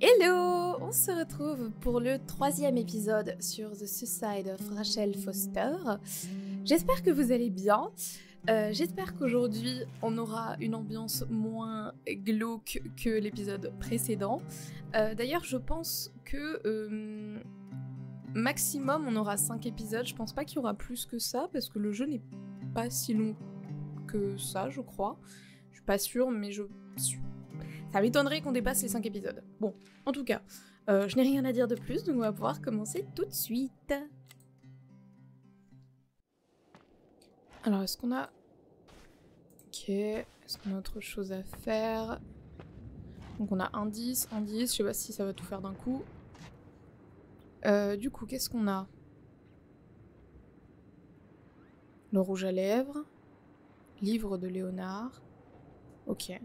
Hello! On se retrouve pour le 3e épisode sur The Suicide of Rachel Foster. J'espère que vous allez bien. J'espère qu'aujourd'hui on aura une ambiance moins glauque que l'épisode précédent. D'ailleurs, je pense que maximum on aura 5 épisodes. Je pense pas qu'il y aura plus que ça parce que le jeu n'est pas si long que ça, je crois. Je suis pas sûre, mais ça m'étonnerait qu'on dépasse les 5 épisodes. Bon, en tout cas, je n'ai rien à dire de plus, donc on va pouvoir commencer tout de suite. Alors, est-ce qu'on a... Ok, est-ce qu'on a autre chose à faire? Donc on a indice, je sais pas si ça va tout faire d'un coup. Du coup, qu'est-ce qu'on a? Le rouge à lèvres. Livre de Léonard. Ok.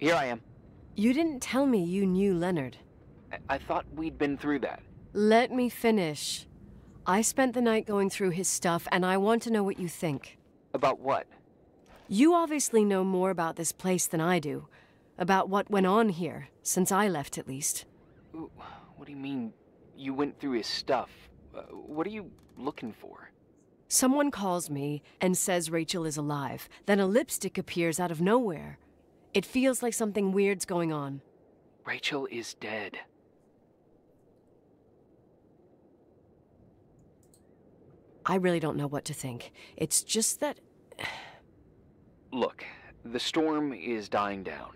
Here I am. You didn't tell me you knew Leonard. I thought we'd been through that. Let me finish. I spent the night going through his stuff, and I want to know what you think. About what? You obviously know more about this place than I do. About what went on here, since I left at least. What do you mean, you went through his stuff? What are you looking for? Someone calls me and says Rachel is alive. Then a lipstick appears out of nowhere. It feels like something weird's going on. Rachel is dead. I really don't know what to think. It's just that... Look, the storm is dying down.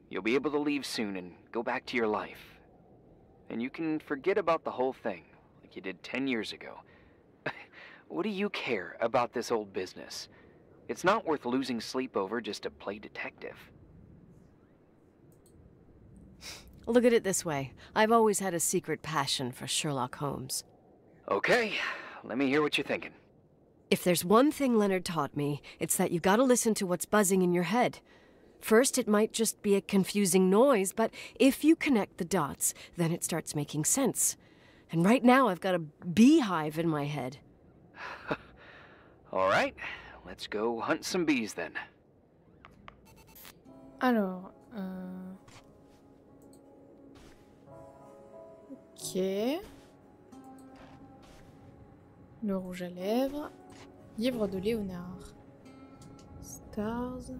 You'll be able to leave soon and go back to your life. And you can forget about the whole thing, like you did 10 years ago. What do you care about this old business? It's not worth losing sleep over just to play detective. Look at it this way. I've always had a secret passion for Sherlock Holmes. Okay, let me hear what you're thinking. If there's one thing Leonard taught me, it's that you've got to listen to what's buzzing in your head. First, it might just be a confusing noise, but if you connect the dots, then it starts making sense. And right now, I've got a beehive in my head. All right, let's go hunt some bees then. Alors, ok. Le rouge à lèvres. Livre de Léonard. Stars.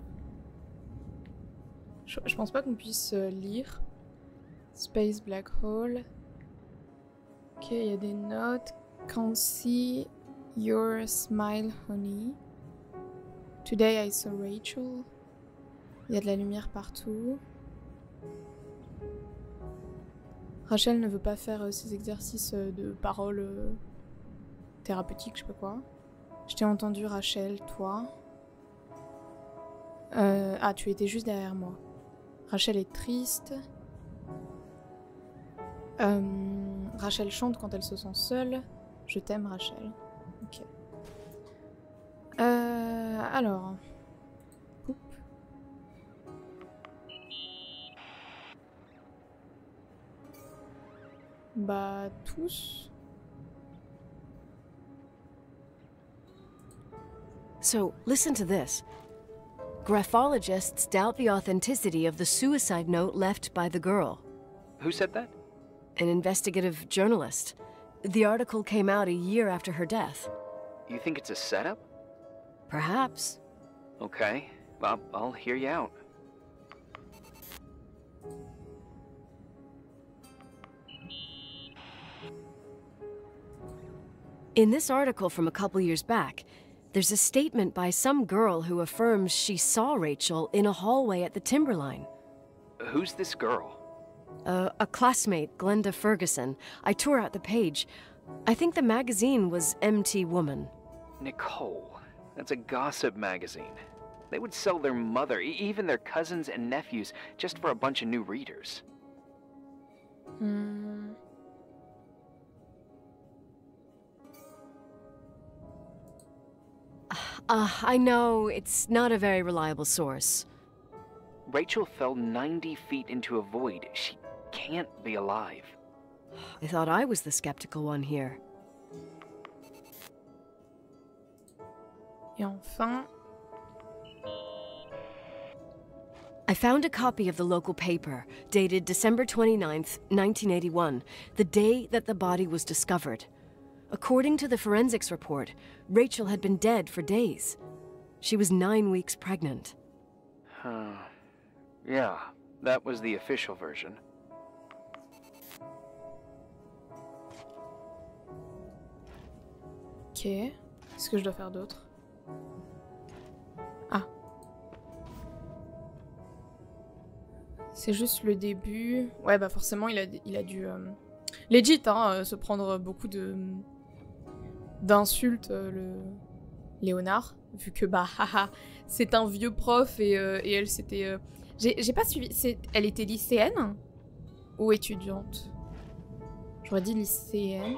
Je pense pas qu'on puisse lire. Space Black Hole. Ok, il y a des notes. Can't see your smile, honey. Today I saw Rachel. Il y a de la lumière partout. Rachel ne veut pas faire ses exercices de parole thérapeutique, je sais pas quoi. Je t'ai entendu, Rachel, toi. Ah, tu étais juste derrière moi. Rachel est triste. Rachel chante quand elle se sent seule. Je t'aime, Rachel. Ok. Alors. Poup. Bah, tous. So, listen to this. Graphologists doubt the authenticity of the suicide note left by the girl. Who said that? An investigative journalist. The article came out a year after her death. You think it's a setup? Perhaps. Okay, I'll hear you out. In this article from a couple years back, there's a statement by some girl who affirms she saw Rachel in a hallway at the Timberline. Who's this girl? A classmate, Glenda Ferguson. I tore out the page. I think the magazine was MT Woman. Nicole. That's a gossip magazine. They would sell their mother, even their cousins and nephews, just for a bunch of new readers. I know, it's not a very reliable source. Rachel fell 90 feet into a void. She can't be alive. I thought I was the skeptical one here. Et enfin... I found a copy of the local paper, dated December 29th, 1981, the day that the body was discovered. According to the forensics report, Rachel had been dead for days. She was 9 weeks pregnant. Yeah, that was the official version. Ok. Qu'est-ce que je dois faire d'autre? Ah. C'est juste le début. Ouais, bah forcément, il a dû... legit, hein, se prendre beaucoup d'insultes, le Léonard. Vu que, bah, haha, c'est un vieux prof et elle, c'était... J'ai pas suivi... Elle était lycéenne? Ou étudiante? J'aurais dit lycéenne.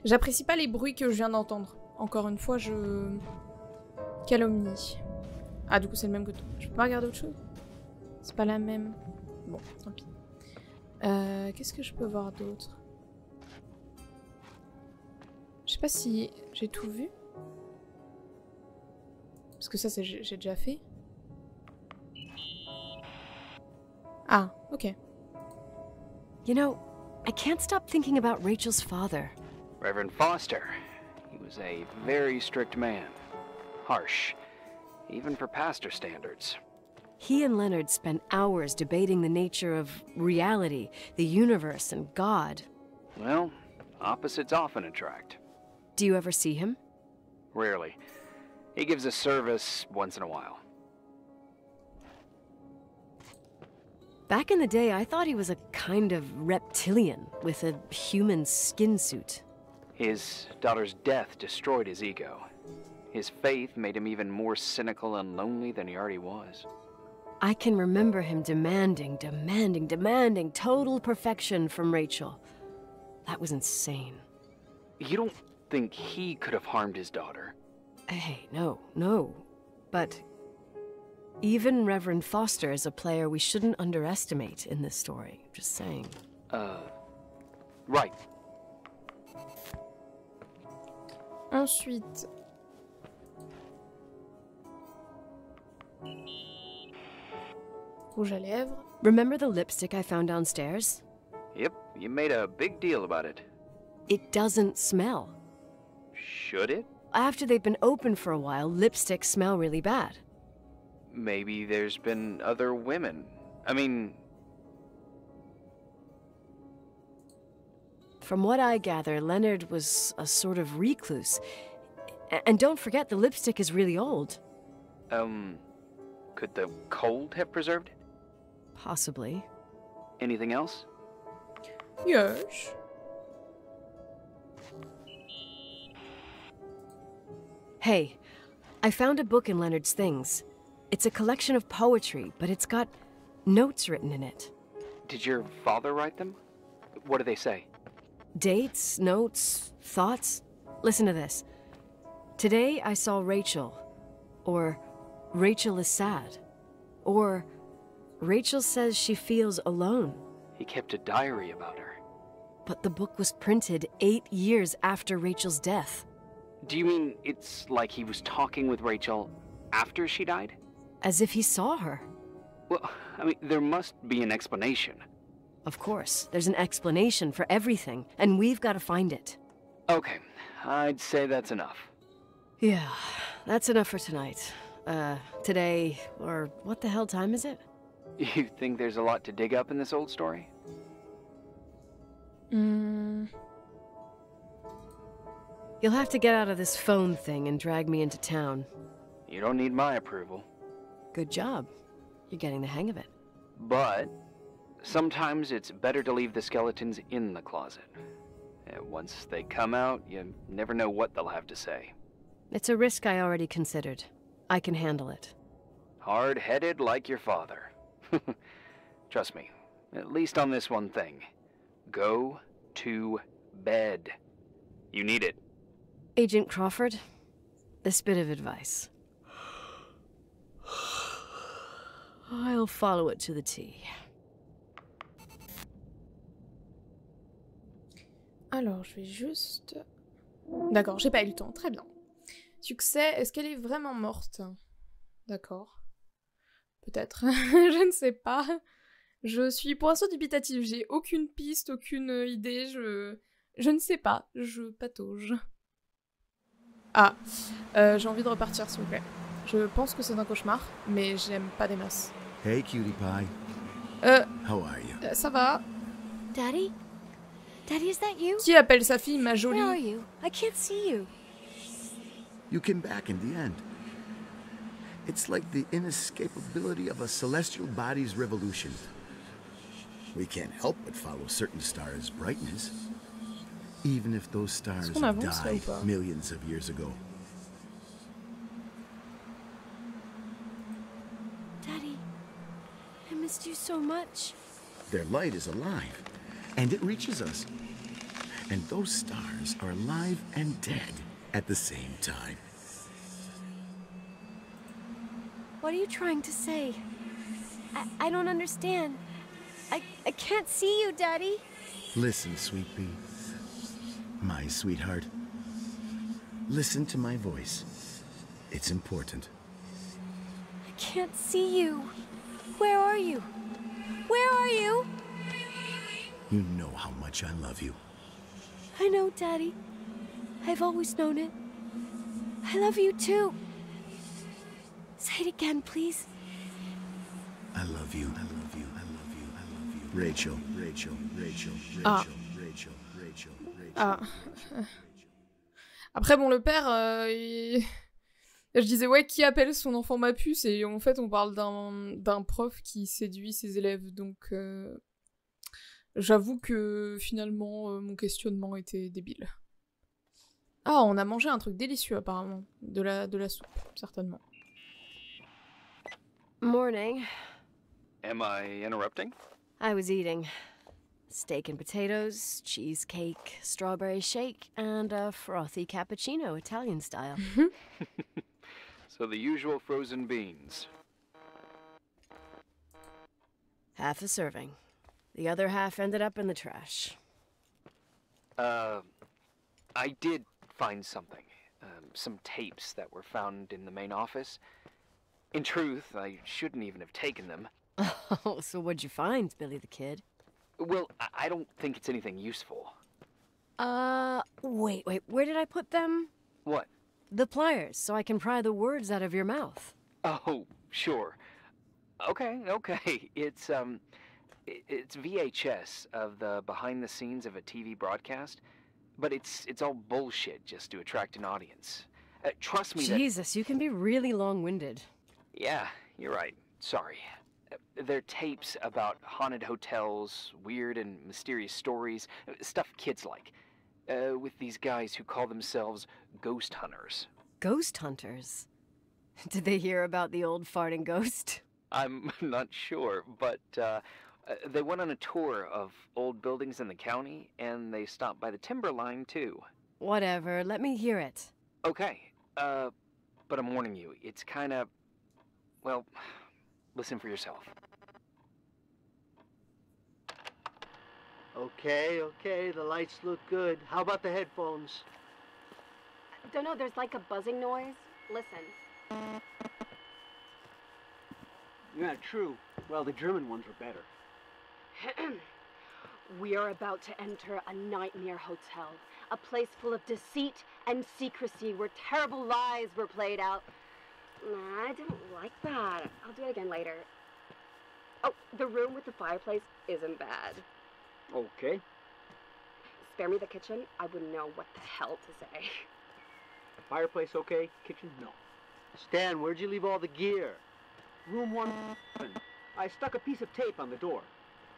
J'apprécie pas les bruits que je viens d'entendre. Encore une fois, je... calomnie. Ah, du coup, c'est le même que toi. Je peux pas regarder autre chose? C'est pas la même. Bon, tant pis. Qu'est-ce que je peux voir d'autre? Je sais pas si j'ai tout vu. Parce que ça, j'ai déjà fait. Ah, ok. You know, I can't stop thinking about Rachel's father. Reverend Foster. He was a very strict man. Harsh, even for pastor standards. He and Leonard spent hours debating the nature of reality, the universe, and God. Well, opposites often attract. Do you ever see him? Rarely. He gives a service once in a while. Back in the day, I thought he was a kind of reptilian with a human skin suit. His daughter's death destroyed his ego. His faith made him even more cynical and lonely than he already was. I can remember him demanding total perfection from Rachel. That was insane. You don't think he could have harmed his daughter? Hey, no. But even Reverend Foster is a player we shouldn't underestimate in this story. Just saying. Right. Ensuite... rouge à lèvres. Remember the lipstick I found downstairs? Yep, you made a big deal about it. It doesn't smell. Should it? After they've been open for a while, lipsticks smell really bad. Maybe there's been other women. I mean... From what I gather, Leonard was a sort of recluse. And don't forget, the lipstick is really old. Could the cold have preserved it? Possibly. Anything else? Yes. Hey, I found a book in Leonard's things. It's a collection of poetry, but it's got notes written in it. Did your father write them? What do they say? Dates, notes, thoughts. Listen to this. Today I saw Rachel. Or Rachel is sad. Or Rachel says she feels alone. He kept a diary about her. But the book was printed 8 years after Rachel's death. Do you mean it's like he was talking with Rachel after she died? As if he saw her. Well, I mean, there must be an explanation. Of course, there's an explanation for everything, and we've got to find it. Okay, I'd say that's enough. Yeah, that's enough for tonight. Today, or what the hell time is it? You think there's a lot to dig up in this old story? You'll have to get out of this phone thing and drag me into town. You don't need my approval. Good job. You're getting the hang of it. But sometimes it's better to leave the skeletons in the closet. And once they come out, you never know what they'll have to say. It's a risk I already considered. I can handle it. Hard-headed like your father. Trust me, at least on this one thing. Go to bed. You need it. Agent Crawford, this bit of advice. I'll follow it to the T. Alors, je vais juste... D'accord, j'ai pas eu le temps, très bien. Succès, est-ce qu'elle est vraiment morte? D'accord. Peut-être. Je ne sais pas. Je suis pour l'instant dubitative. J'ai aucune piste, aucune idée. Je ne sais pas. Je patauge. Ah. J'ai envie de repartir, s'il vous plaît. Je pense que c'est un cauchemar, mais j'aime pas des masses. Hey, cutie pie. How are you? Ça va. Daddy? Daddy, is that you? Qui appelle sa fille ma Where are jolie? you? I can't see you. You came back in the end. It's like the inescapability of a celestial body's revolution. We can't help but follow certain stars' brightness, even if those stars qu'on avance, là, ou died pas? millions of years ago. Daddy, I missed you so much. Their light is alive, and it reaches us. And those stars are alive and dead at the same time. What are you trying to say? I don't understand. I can't see you, Daddy. Listen, sweet pea. My sweetheart. Listen to my voice. It's important. I can't see you. Where are you? Where are you? You know how much I love you. I know, Daddy. I've always known it. I love you too. Say it again, please. I love you. I love you. I love you. I love you. Rachel. Rachel. Rachel. Rachel. Ah. Rachel. Rachel. Rachel. Ah. Après, bon, le père, je disais, ouais, qui appelle son enfant ma puce? Et en fait, on parle d'un prof qui séduit ses élèves, donc j'avoue que finalement, mon questionnement était débile. Ah, on a mangé un truc délicieux, apparemment. De la soupe, certainement. Morning. Am I interrupting? I was eating steak and potatoes, cheesecake, strawberry shake, and a frothy cappuccino, Italian style. So the usual frozen beans. Half a serving. The other half ended up in the trash. I did find something. Some tapes that were found in the main office. In truth, I shouldn't even have taken them. Oh, so what'd you find, Billy the Kid? Well, I don't think it's anything useful. Wait, where did I put them? What? The pliers, so I can pry the words out of your mouth. Oh, sure. Okay. It's VHS of the behind the scenes of a TV broadcast, but it's all bullshit just to attract an audience. Trust me. Jesus, you can be really long-winded. Yeah, you're right. Sorry. They're tapes about haunted hotels, weird and mysterious stories, stuff kids like. With these guys who call themselves ghost hunters. Ghost hunters? Did they hear about the old farting ghost? I'm not sure, but they went on a tour of old buildings in the county, and they stopped by the timberline, too. Whatever, let me hear it. Okay, but I'm warning you, it's kinda... Well, listen for yourself. Okay, the lights look good. How about the headphones? Don't know, there's like a buzzing noise. Listen. Yeah, true. Well, the German ones were better. We are about to enter a nightmare hotel. A place full of deceit and secrecy where terrible lies were played out. Nah, I don't like that. I'll do it again later. Oh, the room with the fireplace isn't bad. Okay. Spare me the kitchen. I wouldn't know what the hell to say. Fireplace okay? Kitchen no. Stan, where'd you leave all the gear? Room 1. I stuck a piece of tape on the door.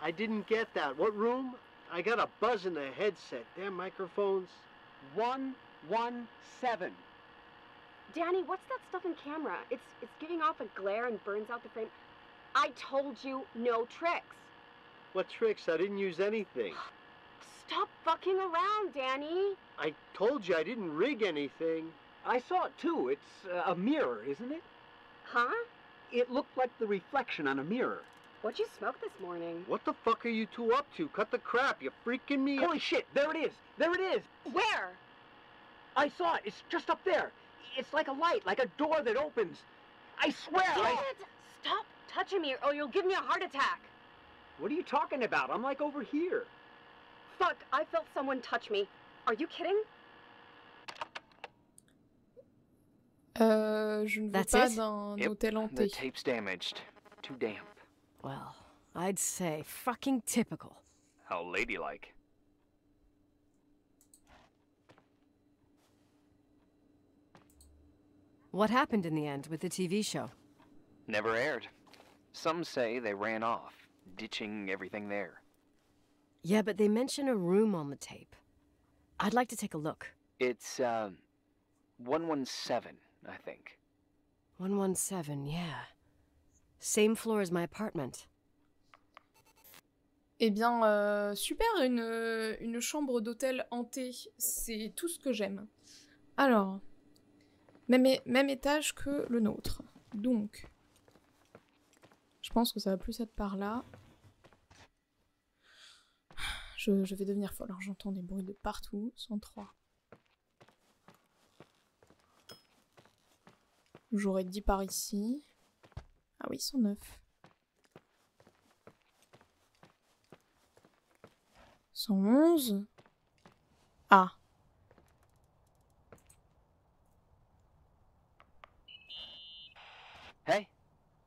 I didn't get that. What room? I got a buzz in the headset. Damn microphones. 117. Danny, what's that stuff in camera? It's giving off a glare and burns out the frame. I told you no tricks. What tricks? I didn't use anything. Stop fucking around, Danny. I told you I didn't rig anything. I saw it too. It's a mirror, isn't it? Huh? It looked like the reflection on a mirror. What'd you smoke this morning? What the fuck are you two up to? Cut the crap. You freaking me. Holy shit. There it is. There it is. Where? I saw it. It's just up there. It's like a light, like a door that opens. I swear, Stop touching me or you'll give me a heart attack. What are you talking about? I'm like over here. Fuck, I felt someone touch me. Are you kidding? Je ne veux That's pas it? d'un Yep, hôtel the hanté. tape's damaged. Too damp. Well, I'd say fucking typical. How ladylike. What happened in the end with the TV show? Never aired. Some say they ran off, ditching everything there. Yeah, but they mention a room on the tape. I'd like to take a look. It's, 117, I think. 117, yeah. Same floor as my apartment. Eh bien, super, une chambre d'hôtel hantée. C'est tout ce que j'aime. Alors, même étage que le nôtre. Donc, je pense que ça va plus être par là. Je vais devenir folle. Alors, j'entends des bruits de partout. 103. J'aurais dit par ici. Ah oui, 109. 111. Ah. Hey,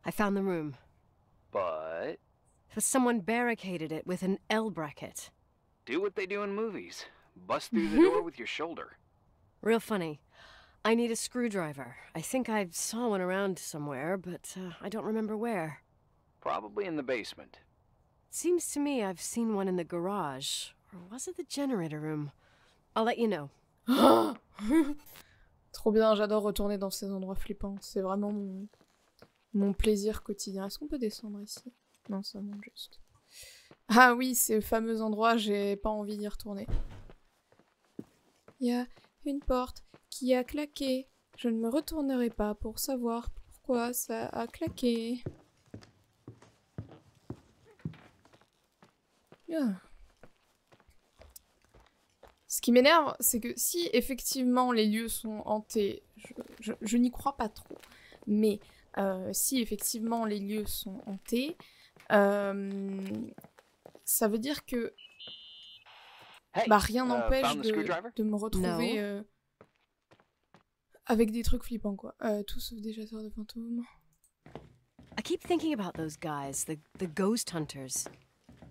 I found the room. but Someone barricaded it with an L bracket. do what they do in movies. Bust through the door with your shoulder. Real funny. I need a screwdriver. I think I saw one around somewhere, but I don't remember where. Probably in the basement. Seems to me I've seen one in the garage. Or was it the generator room? I'll let you know. Trop bien, j'adore retourner dans ces endroits flippants. C'est vraiment mon plaisir quotidien. Est-ce qu'on peut descendre ici? Non, ça monte juste. Ah oui, ces fameux endroits, j'ai pas envie d'y retourner. Il y a une porte qui a claqué. Je ne me retournerai pas pour savoir pourquoi ça a claqué. Ah. Ce qui m'énerve, c'est que si effectivement les lieux sont hantés, je n'y crois pas trop, mais si effectivement les lieux sont hantés, ça veut dire que Hey, bah, rien n'empêche found the screwdriver? de me retrouver avec des trucs flippants, quoi. Tout sauf des chasseurs de fantômes. I keep thinking about those guys, the ghost hunters.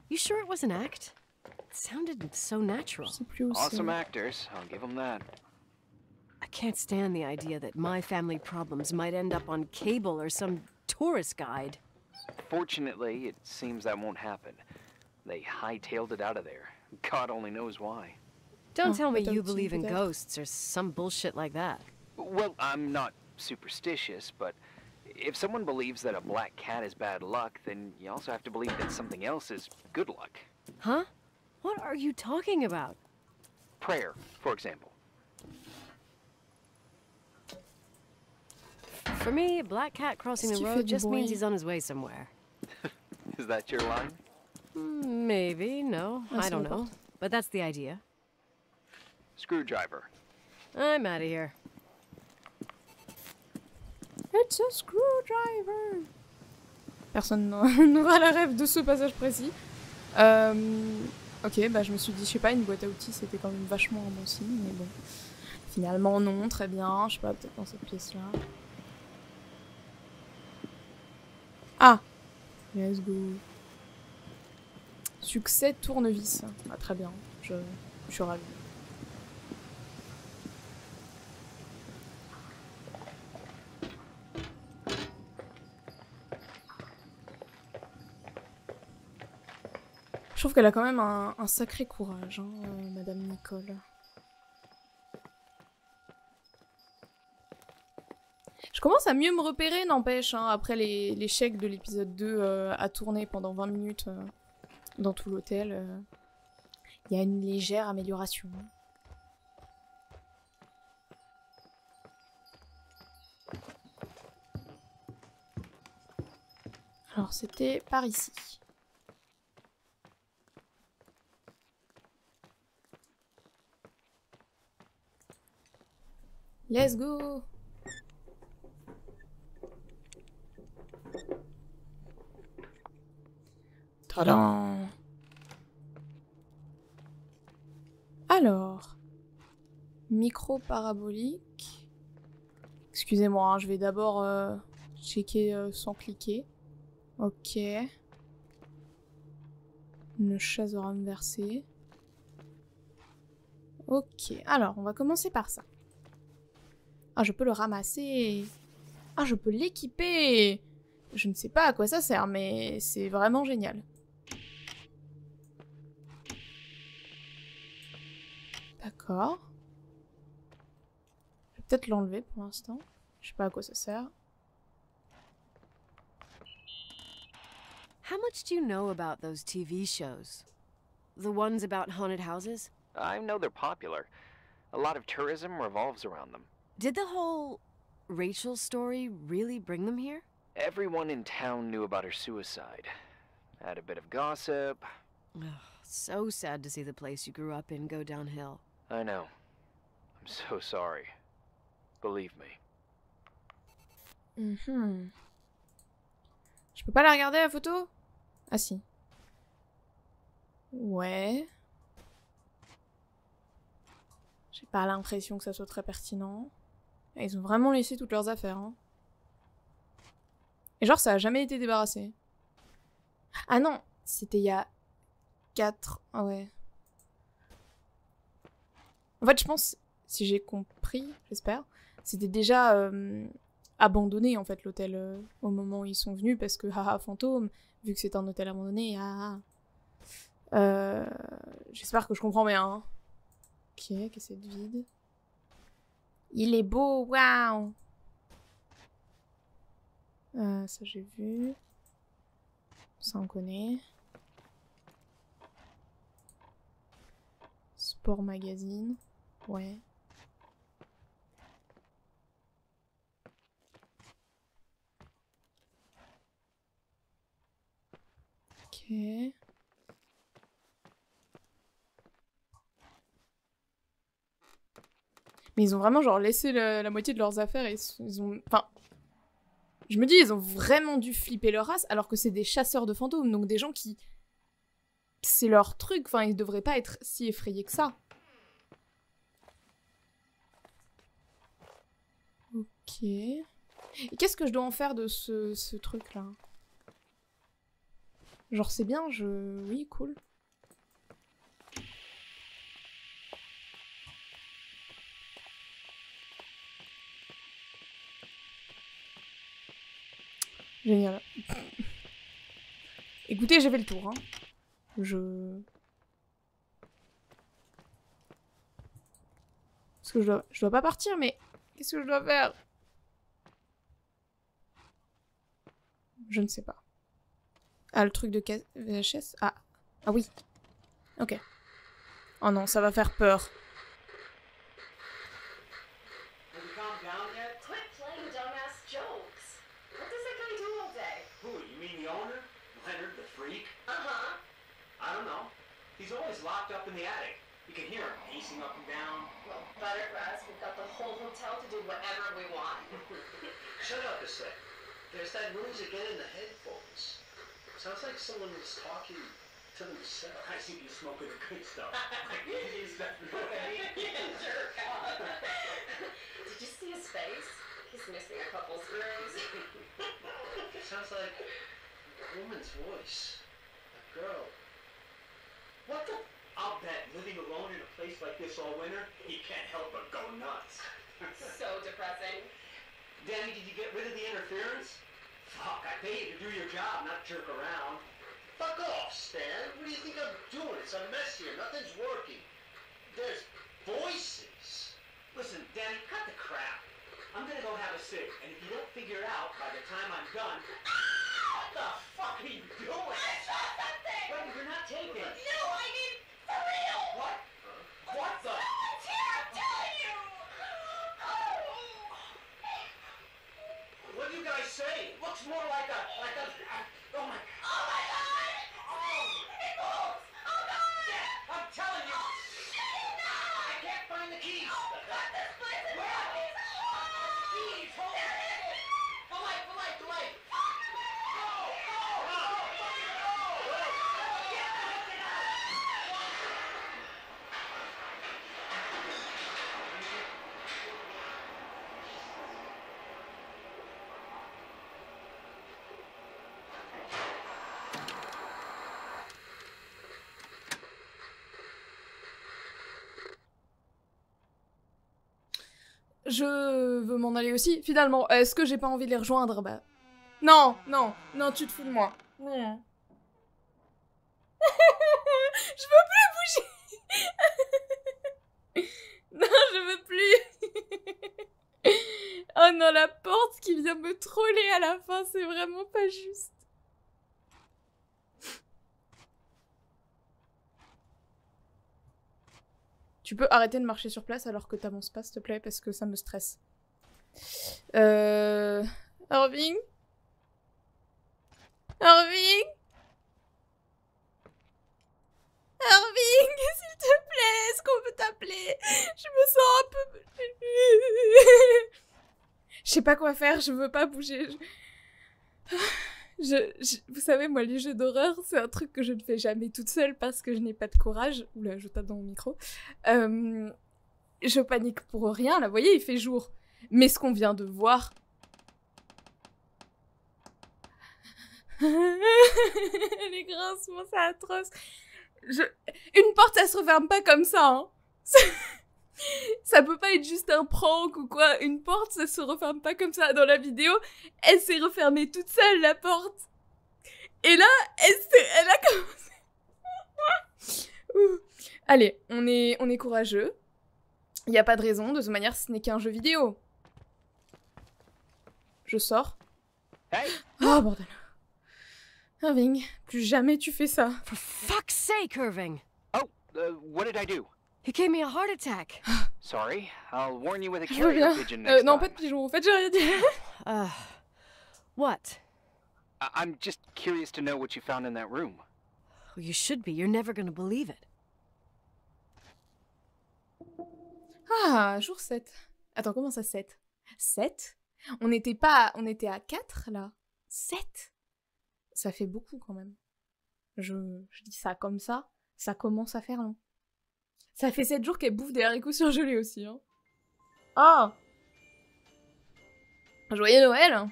You sure it was an act? It sounded so natural. Je sais plus où c'est. Awesome actors, I'll give them that. I can't stand the idea that my family problems might end up on cable or some tourist guide. Fortunately, it seems that won't happen. They hightailed it out of there. God only knows why. Don't Oh, tell me peut-être you aussi, believe in peut-être. ghosts or some bullshit like that. Well, I'm not superstitious, but if someone believes that a black cat is bad luck, then you also have to believe that something else is good luck. Huh? What are you talking about? Prayer, for example. For me, a black cat crossing Est-ce the qu'il fait road du just means bruit? he's on his way somewhere. Is that your line? Maybe, no, Ah, I c'est don't la know. porte. But that's the idea. Screwdriver. I'm out of here. It's a screwdriver. Personne n'aura la rêve de ce passage précis. Ok, bah je me suis dit, je sais pas, une boîte à outils c'était quand même vachement un bon signe, mais bon. Finalement non, très bien, je sais pas, peut-être dans cette pièce-là. Ah! Let's go. Succès tournevis. Ah, très bien, je suis ravie. Je trouve qu'elle a quand même un sacré courage, hein, Madame Nicole. Je commence à mieux me repérer, n'empêche, hein, après l'échec de l'épisode 2 à tourner pendant 20 minutes dans tout l'hôtel. Il y a une légère amélioration. Alors c'était par ici. Let's go! Tadam. Alors, micro parabolique. Excusez-moi, hein, je vais d'abord checker sans cliquer. Ok. Une chaise à renverser. Ok, alors on va commencer par ça. Ah, je peux le ramasser. Ah, je peux l'équiper. Je ne sais pas à quoi ça sert, mais c'est vraiment génial. D'accord. Je vais peut-être l'enlever pour l'instant. Je sais pas à quoi ça sert. How much do you know about those TV shows? The ones about haunted houses? I know they're popular. A lot of tourism revolves around them. Did the whole Rachel story really bring them here? Everyone in town knew about her suicide. Had a bit of gossip. Ugh, so sad to see the place you grew up in go downhill. I know. I'm so sorry. Believe me. Je peux pas la regarder la photo? Ah si. Ouais. J'ai pas l'impression que ça soit très pertinent. Et ils ont vraiment laissé toutes leurs affaires. Hein. Et genre ça a jamais été débarrassé. Ah non, c'était il y a 4... Ah ouais. En fait je pense, si j'ai compris, j'espère, c'était déjà abandonné en fait l'hôtel au moment où ils sont venus parce que haha fantôme, vu que c'est un hôtel abandonné, haha. J'espère que je comprends bien. Hein. Ok, que c'est vide. Il est beau, waouh! Ça j'ai vu. Ça on connaît. Sport magazine. Ouais. Ok. Mais ils ont vraiment genre laissé la moitié de leurs affaires et ils ont... Enfin... Je me dis, ils ont vraiment dû flipper leur race alors que c'est des chasseurs de fantômes, donc des gens qui... C'est leur truc, enfin ils devraient pas être si effrayés que ça. Ok. Et qu'est-ce que je dois en faire de ce truc-là? Genre c'est bien, je... Oui, cool. Génial. Écoutez, j'ai fait le tour, hein. Est-ce que je dois pas partir, mais... Qu'est-ce que je dois faire? Je ne sais pas. Ah, le truc de VHS? Ah. Ah oui. Ok. Oh non, ça va faire peur. He's always locked up in the attic. You can hear him pacing up and down. Well, butter us. We've got the whole hotel to do whatever we want. Shut up a sec. There's that noise again in the headphones. Sounds like someone is talking to themselves. I think you're smoking the good stuff. Is that what I mean? Jerk off. Did you see his face? He's missing a couple screws. Sounds like a woman's voice. A girl. What the? I'll bet living alone in a place like this all winter, he can't help but go nuts. So depressing. Danny, did you get rid of the interference? Fuck, I pay you to do your job, not jerk around. Fuck off, Stan. What do you think I'm doing? It's a mess here. Nothing's working. There's voices. Listen, Danny, cut the crap. I'm gonna go have a cig, and if you don't figure it out by the time I'm done... What the fuck are you doing? I saw something! Wait, you're not taping. No, I mean, for real! What? What the? Someone's here, I'm telling you! What do you guys say? It looks more like a... oh my... Oh my god! It moves! Oh god! Yeah, I'm telling you! Shut it down! I can't find the keys! Oh god, this place is Where? zombies! Keys! Hold There on! it is! The light! The light! The light! Fuck! Go! Go! Go! Go! je veux m'en aller aussi. Finalement, est-ce que j'ai pas envie de les rejoindre? Bah... Non, non, non, tu te fous de moi. Non. Je veux plus bouger. Non, je veux plus. Oh non, la porte qui vient me troller à la fin, c'est vraiment pas juste. Tu peux arrêter de marcher sur place alors que t'avances pas, s'il te plaît, parce que ça me stresse. Irving? Irving? Irving, s'il te plaît, est-ce qu'on peut t'appeler? Je me sens un peu... Je sais pas quoi faire, je veux pas bouger. Vous savez, moi, les jeux d'horreur, c'est un truc que je ne fais jamais toute seule parce que je n'ai pas de courage. Oula, je tape dans mon micro. Je panique pour rien, là, vous voyez, il fait jour. Mais ce qu'on vient de voir... Les grincements, c'est atroce. Une porte, ça se referme pas comme ça, hein. Ça peut pas être juste un prank ou quoi. Une porte, ça se referme pas comme ça. Dans la vidéo, elle s'est refermée toute seule, la porte. Et là, elle a commencé. Allez, on est courageux. Il y a pas de raison. De toute manière, ce n'est qu'un jeu vidéo. Je sors. Hey! Oh, bordel. Irving, plus jamais tu fais ça. For fuck's sake, Irving! Oh, what did I do? He gave me a heart attack. Sorry, I'll warn you with a Je veux carrier bien. pigeon next Non, time. pas de pigeon. En fait, j'ai rien dit. What? I'm just curious to know what you found in that room. Well, you should be. You're never gonna believe it. Ah, jour 7. Attends, comment ça 7? 7? On était à 4 là. 7? Ça fait beaucoup quand même. Je dis ça comme ça commence à faire long. Ça fait 7 jours qu'elle bouffe des haricots surgelés aussi, hein. Ah! Joyeux Noël!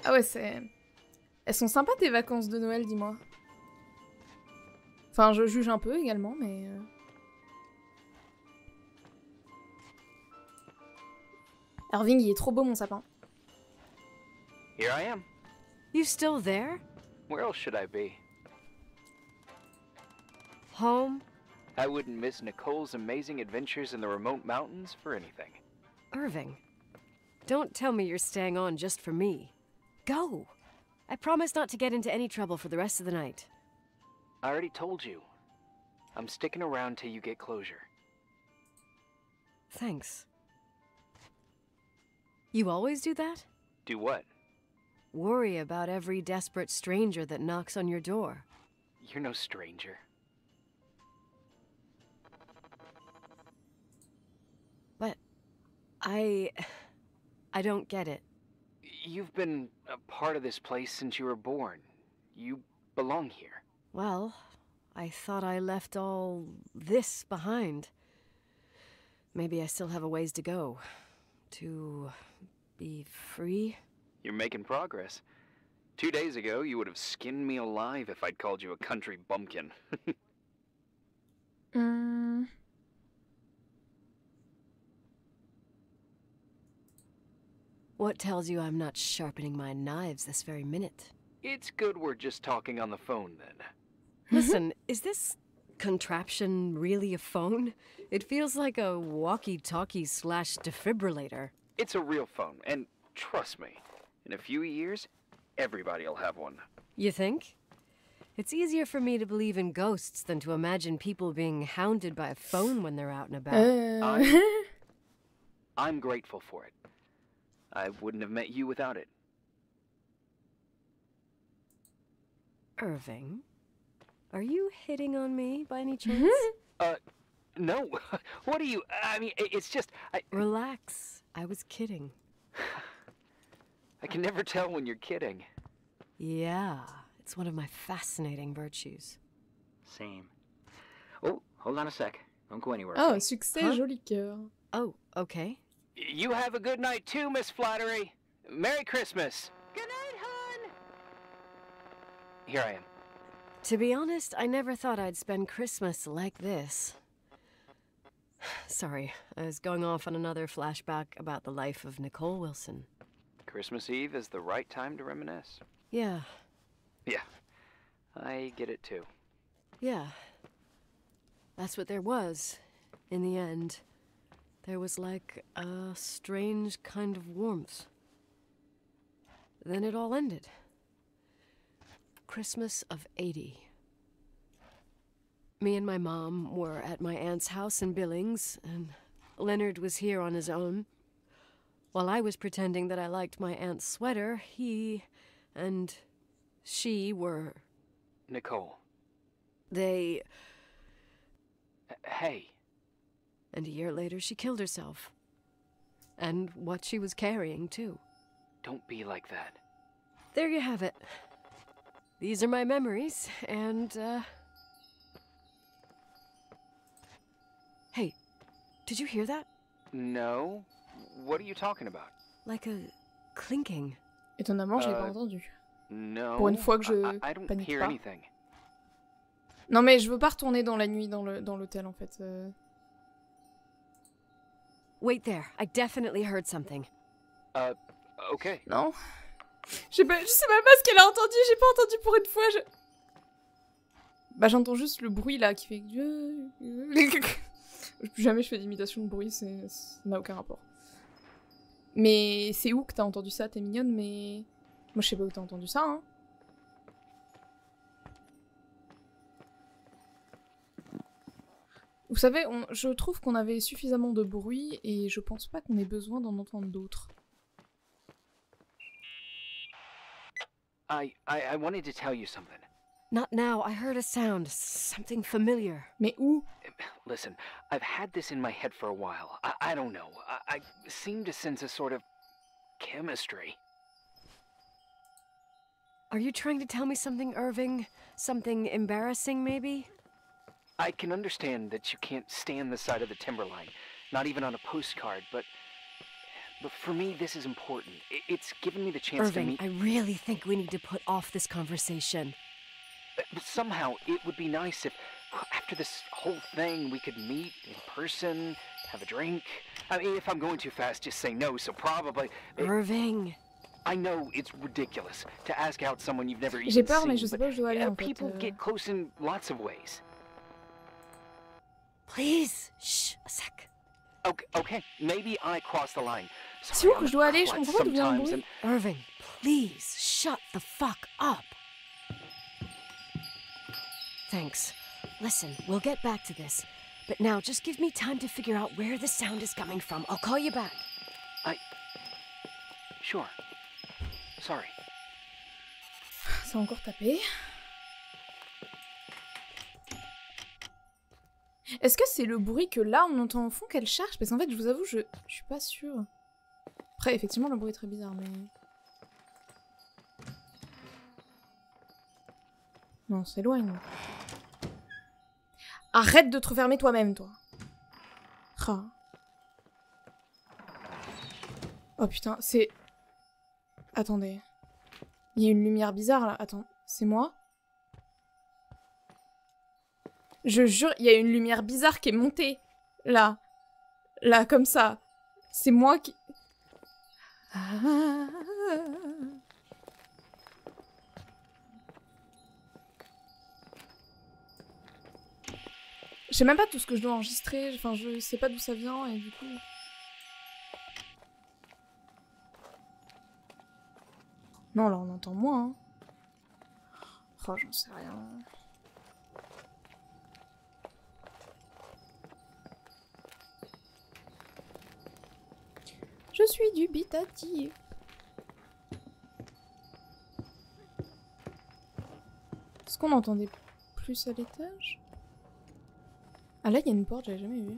Ah ouais, c'est... Elles sont sympas tes vacances de Noël, dis-moi. Enfin, je juge un peu également, mais... Irving, il est trop beau mon sapin. Here I am. You still there? Where else should I be? Home? I wouldn't miss Nicole's amazing adventures in the remote mountains for anything. Irving, don't tell me you're staying on just for me. Go! I promise not to get into any trouble for the rest of the night. I already told you. I'm sticking around till you get closure. Thanks. You always do that? Do what? Worry about every desperate stranger that knocks on your door. You're no stranger. But I don't get it. You've been a part of this place since you were born. You belong here. Well, I thought I left all this behind. Maybe I still have a ways to go. To be free? You're making progress. 2 days ago, you would have skinned me alive if I'd called you a country bumpkin. What tells you I'm not sharpening my knives this very minute? It's good we're just talking on the phone, then. Listen, is this contraption really a phone? It feels like a walkie-talkie / defibrillator. It's a real phone, and trust me, in a few years, everybody'll have one. You think? It's easier for me to believe in ghosts than to imagine people being hounded by a phone when they're out and about. I'm grateful for it. I wouldn't have met you without it. Irving, are you hitting on me by any chance? No. What are you... I mean, it's just... Relax. I was kidding. I can never tell when you're kidding. Yeah, it's one of my fascinating virtues. Same. Oh, hold on a sec. Don't go anywhere. Oh, okay? succès, Huh? joli cœur. Oh, okay. You have a good night too, Miss Flattery. Merry Christmas. Good night, hon. Here I am. To be honest, I never thought I'd spend Christmas like this. Sorry, I was going off on another flashback about the life of Nicole Wilson. Christmas Eve is the right time to reminisce. Yeah. Yeah, I get it too. Yeah. That's what there was, in the end. There was like a strange kind of warmth. Then it all ended. Christmas of '80. Me and my mom were at my aunt's house in Billings, and Leonard was here on his own. While I was pretending that I liked my aunt's sweater, he and she were... Nicole. They... Hey. And a year later, she killed herself. And what she was carrying, too. Don't be like that. There you have it. These are my memories, and, Hey, did you hear that? No. What are you talking about? Like a clinking. Étonnamment, je l'ai pas entendu. No. Pour une fois que je I don't panique hear pas. anything. Non mais je veux pas retourner dans la nuit dans l'hôtel en fait. Wait there, I definitely heard something. Okay. Non. Je sais même pas ce qu'elle a entendu, j'ai pas entendu pour une fois. Bah j'entends juste le bruit là qui fait... Plus jamais je fais d'imitation de bruit, ça n'a aucun rapport. Mais c'est où que t'as entendu ça? T'es mignonne, mais... Moi je sais pas où t'as entendu ça, hein. Vous savez, je trouve qu'on avait suffisamment de bruit et je pense pas qu'on ait besoin d'en entendre d'autres. I wanted to tell you something. Not now, I heard a sound, something familiar. Mais où? Listen, I've had this in my head for a while. I don't know. I seem to sense a sort of chemistry. Are you trying to tell me something, Irving? Something embarrassing, maybe? I can understand that you can't stand the side of the timberline, not even on a postcard, but for me, this is important. It's given me the chance Irving, to meet... I really think we need to put off this conversation. Somehow, it would be nice if, after this whole thing, we could meet in person, have a drink. I mean, if I'm going too fast, just say no, so probably... Irving... I know it's ridiculous to ask out someone you've never even J'ai peur, seen, mais je sais pas où je dois aller, en fait. People get close in lots of ways. Please, shh, a sec. Okay, maybe I crossed the line. C'est où que je dois aller? Je comprends pas d'où vient le bruit. Irving, please, shut the fuck up. Thanks. Listen, we'll get back to this. But now, just give me time to figure out where the sound is coming from. I'll call you back. Sure. Sorry. Ça a encore tapé. Est-ce que c'est le bruit que là on entend au fond qu'elle cherche? Parce qu'en fait, je vous avoue, je suis pas sûre. Après, effectivement, le bruit est très bizarre, mais... Non, on s'éloigne. Arrête de te refermer toi-même, toi. Ah. Oh putain, c'est... Attendez. Il y a une lumière bizarre là. Attends, c'est moi? Je jure, il y a une lumière bizarre qui est montée. Là. Là, comme ça. C'est moi qui... Je sais même pas tout ce que je dois enregistrer. Enfin, je sais pas d'où ça vient et du coup... Non, là, on entend moins. Hein. Oh, j'en sais rien. Je suis dubitatif. Est-ce qu'on entendait plus à l'étage? Ah là, il y a une porte, j'avais jamais vu.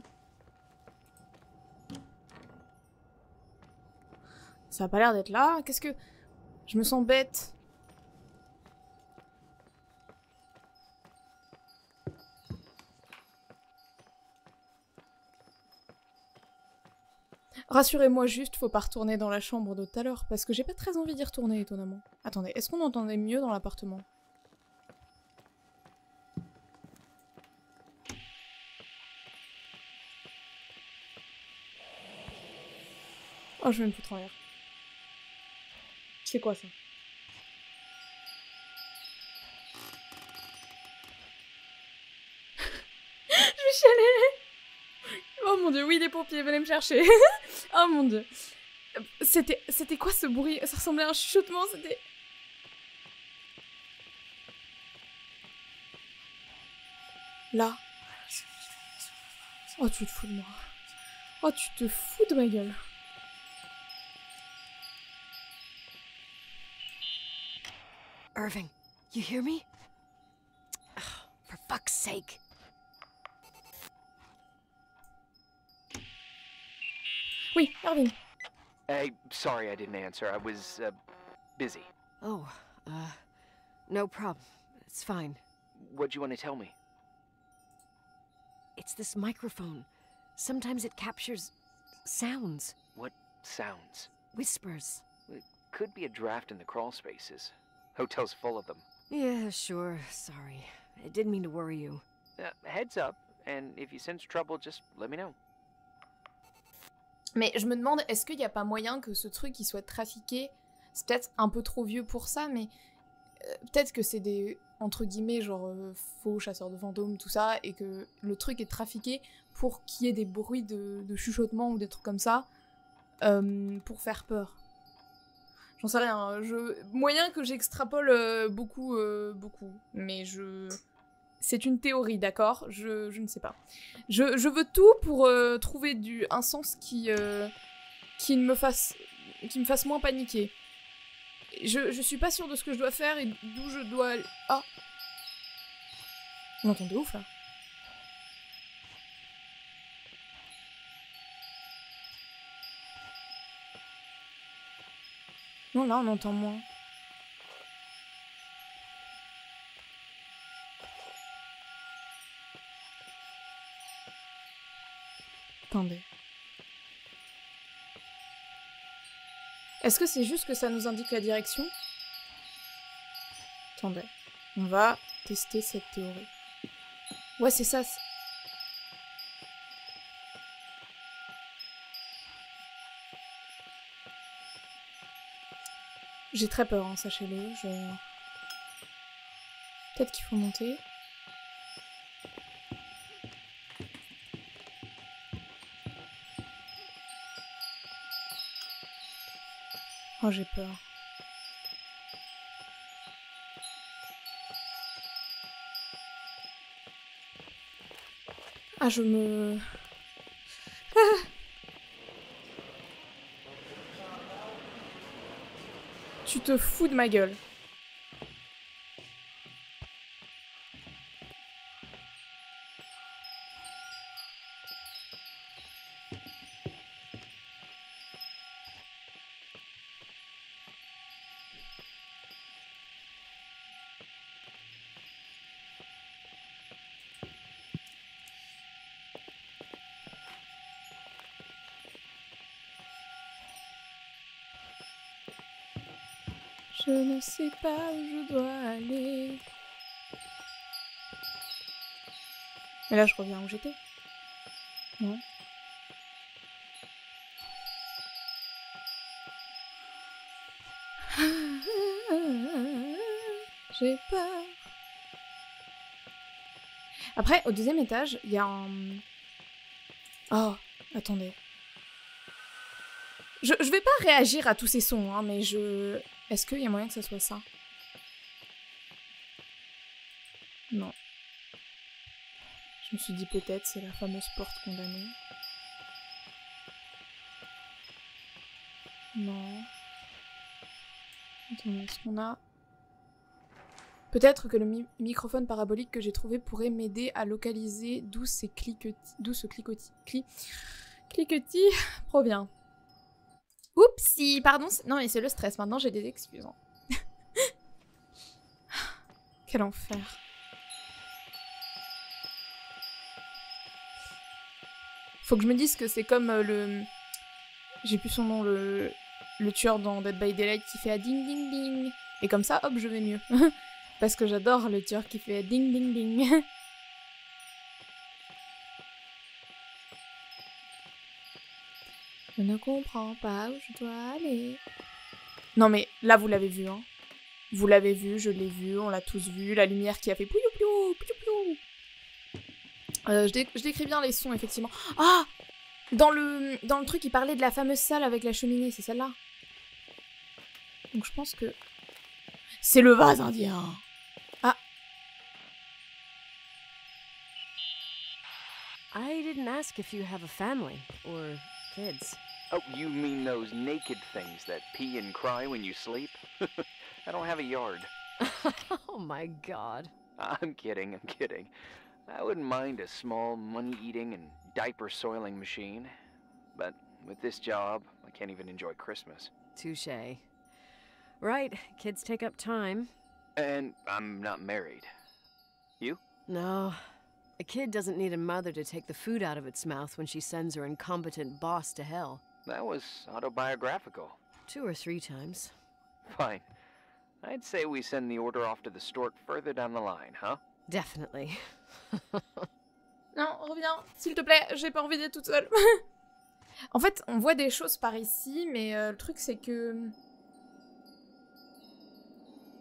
Ça a pas l'air d'être là. Qu'est-ce que... Je me sens bête. Rassurez-moi juste, faut pas retourner dans la chambre de tout à l'heure, parce que j'ai pas très envie d'y retourner, étonnamment. Attendez, est-ce qu'on entendait mieux dans l'appartement? Oh, je vais me foutre en l'air. C'est quoi ça? Je vais chialer. Oh mon dieu, oui, les pompiers, venez me chercher. Oh mon dieu. C'était quoi ce bruit? Ça ressemblait à un chuchotement, c'était... Là. Oh, tu te fous de moi. Oh, tu te fous de ma gueule. Irving, you hear me? Oh, for fuck's sake. Oui, Irving. Hey, sorry I didn't answer. I was, busy. Oh, no problem. It's fine. What'd you want to tell me? It's this microphone. Sometimes it captures sounds. What sounds? Whispers. It could be a draft in the crawl spaces. Hotel's full of them. Yeah, sure. Sorry. I didn't mean to worry you. Heads up, and if you sense trouble, just let me know. Mais je me demande, est-ce qu'il n'y a pas moyen que ce truc il soit trafiqué? C'est peut-être un peu trop vieux pour ça, mais peut-être que c'est des, entre guillemets, genre faux chasseurs de fantômes, tout ça, et que le truc est trafiqué pour qu'il y ait des bruits de chuchotement ou des trucs comme ça, pour faire peur. J'en sais rien, hein. Moyen que j'extrapole beaucoup, mais c'est une théorie, d'accord? Je ne sais pas. Je veux tout pour trouver un sens qui me fasse moins paniquer. Je suis pas sûre de ce que je dois faire et d'où je dois aller. Ah! On entend de ouf, là. Non, là, on entend moins. Attendez. Est-ce que c'est juste que ça nous indique la direction? Attendez. On va tester cette théorie. Ouais, c'est ça. J'ai très peur, hein, sachez-le. Peut-être qu'il faut monter. Oh, j'ai peur. Ah, je me... Ah! Tu te fous de ma gueule. Je ne sais pas où je dois aller. Mais là, je reviens où j'étais. Non. J'ai peur. Après, au deuxième étage, il y a un... Oh, attendez. Je vais pas réagir à tous ces sons, hein, mais je... Est-ce qu'il y a moyen que ça soit ça? Non. Je me suis dit peut-être c'est la fameuse porte condamnée. Non. Attendez, est-ce qu'on a... Peut-être que le microphone parabolique que j'ai trouvé pourrait m'aider à localiser d'où ce cliquetis provient. Oupsie, pardon. Non mais c'est le stress, maintenant j'ai des excuses. Hein. Quel enfer. Faut que je me dise que c'est comme le... J'ai plus son nom, le tueur dans Dead by Daylight qui fait à ding ding ding. Et comme ça, hop, je vais mieux. Parce que j'adore le tueur qui fait à ding ding ding. Je ne comprends pas où je dois aller. Non mais là vous l'avez vu, hein. Vous l'avez vu, je l'ai vu, on l'a tous vu. La lumière qui a fait pouillou pouillou pouillou pouillou. Je décris bien les sons effectivement. Ah, dans le truc il parlait de la fameuse salle avec la cheminée, c'est celle-là. Donc je pense que c'est le vase indien. Ah. I didn't ask if you have a family or kids. Oh, you mean those naked things that pee and cry when you sleep? I don't have a yard. Oh my god. I'm kidding, I'm kidding. I wouldn't mind a small money-eating and diaper-soiling machine. But with this job, I can't even enjoy Christmas. Touché. Right, kids take up time. And I'm not married. You? No. A kid doesn't need a mother to take the food out of its mouth when she sends her incompetent boss to hell. That was autobiographical. 2 or 3 times. Fine. I'd say we send the order off to the stork further down the line, huh? Definitely. Non, reviens, s'il te plaît, j'ai pas envie d'être toute seule. En fait, on voit des choses par ici, mais le truc c'est que...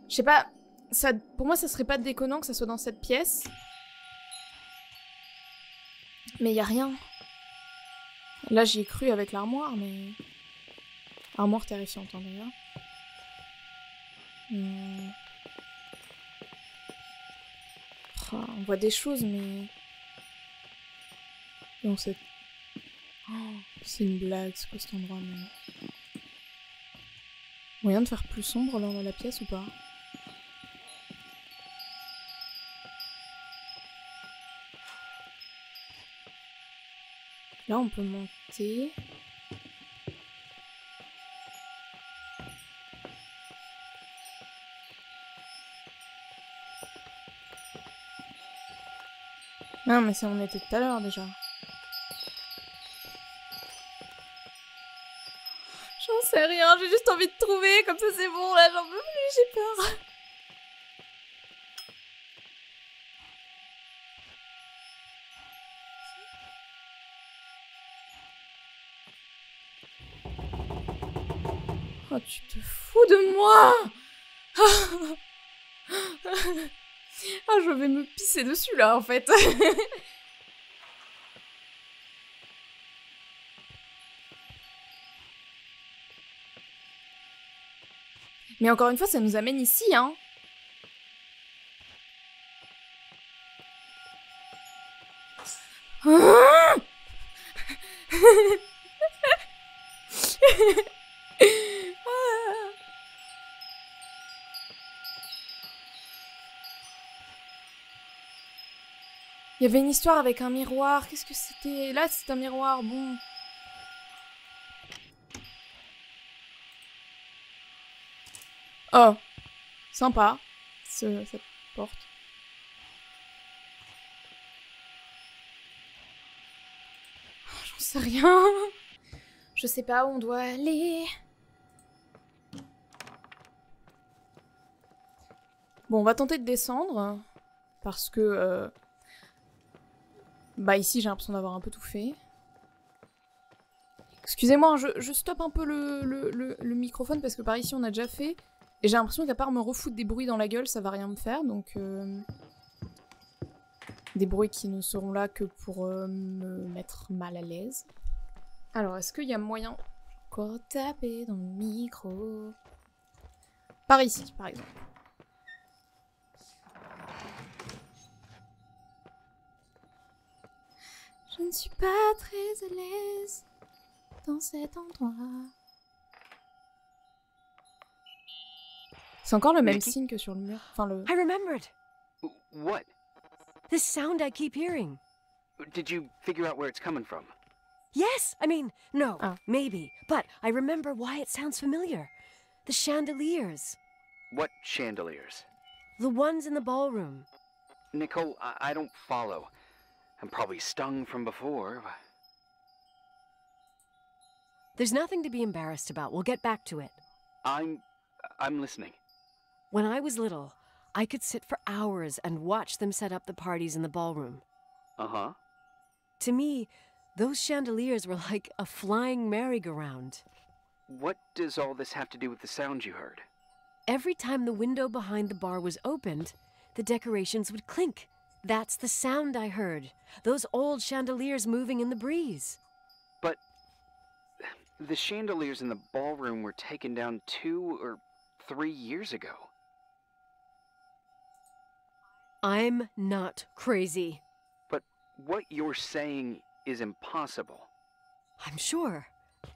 Je sais pas, ça, pour moi ça serait pas déconnant que ça soit dans cette pièce. Mais y a rien. Là j'y ai cru avec l'armoire, mais... Armoire terrifiante, hein, d'ailleurs. Oh, on voit des choses, mais... Non, c'est... Oh, c'est une blague, c'est quoi cet endroit, mais... Moyen de faire plus sombre là, dans la pièce ou pas? Là, on peut monter... Non, mais ça on était tout à l'heure déjà. J'en sais rien, j'ai juste envie de trouver, comme ça c'est bon, là j'en peux plus, j'ai peur. Oh, tu te fous de moi. Ah, je vais me pisser dessus là en fait. Mais encore une fois, ça nous amène ici, hein. Il y avait une histoire avec un miroir. Qu'est-ce que c'était? Là, c'est un miroir. Bon. Oh. Sympa. Cette porte. J'en sais rien. Je sais pas où on doit aller. Bon, on va tenter de descendre. Parce que... Bah ici j'ai l'impression d'avoir un peu tout fait. Excusez-moi, je stoppe un peu le microphone parce que par ici on a déjà fait. Et j'ai l'impression qu'à part me refoutre des bruits dans la gueule, ça va rien me faire. Donc des bruits qui ne seront là que pour me mettre mal à l'aise. Alors est-ce qu'il y a moyen encore taper dans le micro? Par ici par exemple. Je ne suis pas très à l'aise dans cet endroit. C'est encore le même signe que sur le mur. Enfin le... I remembered! What? This sound I keep hearing. Did you figure out where it's coming from? Yes! I mean, no, Ah. maybe. But I remember why it sounds familiar. The chandeliers. What chandeliers? The ones in the ballroom. Nicole, I don't follow. I'm probably stung from before. There's nothing to be embarrassed about. We'll get back to it. I'm listening. When I was little, I could sit for hours and watch them set up the parties in the ballroom. Uh-huh. To me, Those chandeliers were like a flying merry-go-round. What does all this have to do with the sound you heard? Every time the window behind the bar was opened, the decorations would clink. That's the sound I heard. Those old chandeliers moving in the breeze. But the chandeliers in the ballroom were taken down 2 or 3 years ago. I'm not crazy. But what you're saying is impossible. I'm sure.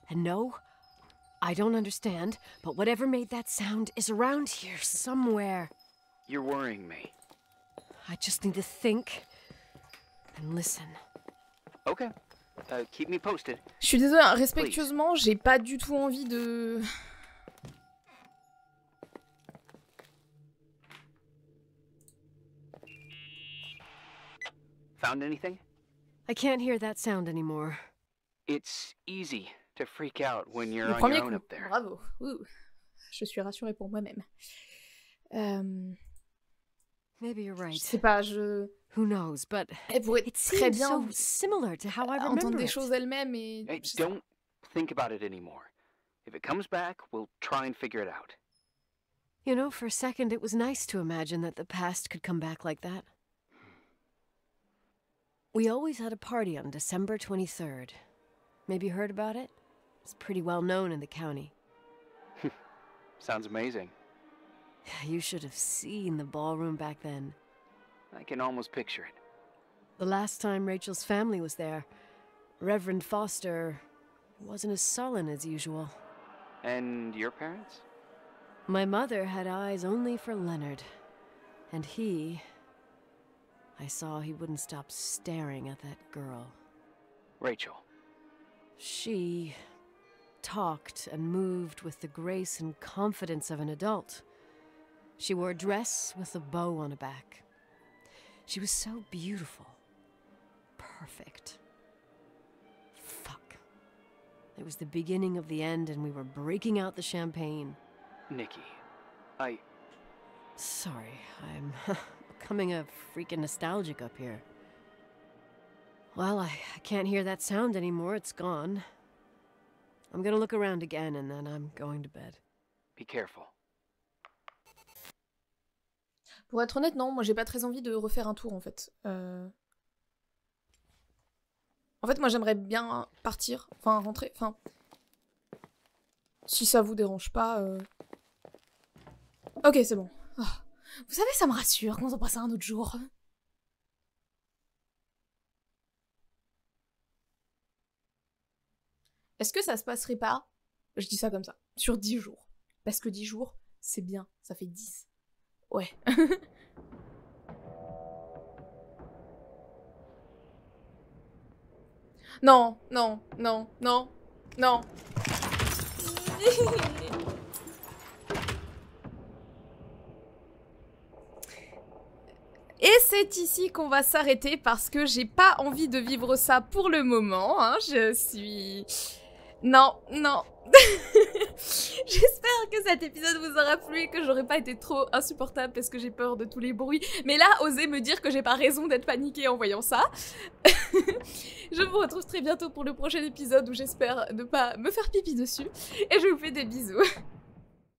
And no, I don't understand, but whatever made that sound is around here somewhere. You're worrying me. I just need to think and listen. Okay. Keep me posted. Je suis désolée, hein, respectueusement, j'ai pas du tout envie de... Found anything? I can't hear that sound anymore. It's easy to freak out when you're Le on premier your own coup, up there. bravo. Ouh. Je suis rassurée pour moi-même. Maybe you're Je right. sais pas, je... Who knows, but Elle pourrait it très seems bien so similar to how I entendre remember des it. choses elle-même et... Hey, je sais pas. don't think about it anymore. If it comes back, we'll try and figure it out. You know, for a second it was nice to imagine that the past could come back like that. We always had a party on December 23rd. Maybe you heard about it? It's pretty well known in the county. Sounds amazing. You should have seen the ballroom back then. I can almost picture it. The last time Rachel's family was there, Reverend Foster wasn't as sullen as usual. And your parents? My mother had eyes only for Leonard. And I saw he wouldn't stop staring at that girl. Rachel. She talked and moved with the grace and confidence of an adult. She wore a dress with a bow on her back. She was so beautiful. Perfect. Fuck. It was the beginning of the end and we were breaking out the champagne. Nikki, Sorry, I'm becoming a freaking nostalgic up here. Well, I can't hear that sound anymore, it's gone. I'm gonna look around again and then I'm going to bed. be careful. Pour être honnête, non, moi j'ai pas très envie de refaire un tour en fait. En fait, moi j'aimerais bien partir, enfin rentrer, enfin... Si ça vous dérange pas... Ok, c'est bon. Oh. Vous savez, ça me rassure quand on passe à un autre jour. Est-ce que ça se passerait pas, je dis ça comme ça, sur 10 jours? Parce que 10 jours, c'est bien, ça fait 10. Ouais. Non, non, non, non, non. Et c'est ici qu'on va s'arrêter parce que j'ai pas envie de vivre ça pour le moment, hein, je suis... Non, non. J'espère que cet épisode vous aura plu et que j'aurais pas été trop insupportable parce que j'ai peur de tous les bruits. Mais là, osez me dire que j'ai pas raison d'être paniquée en voyant ça. Je vous retrouve très bientôt pour le prochain épisode où j'espère ne pas me faire pipi dessus. Et je vous fais des bisous.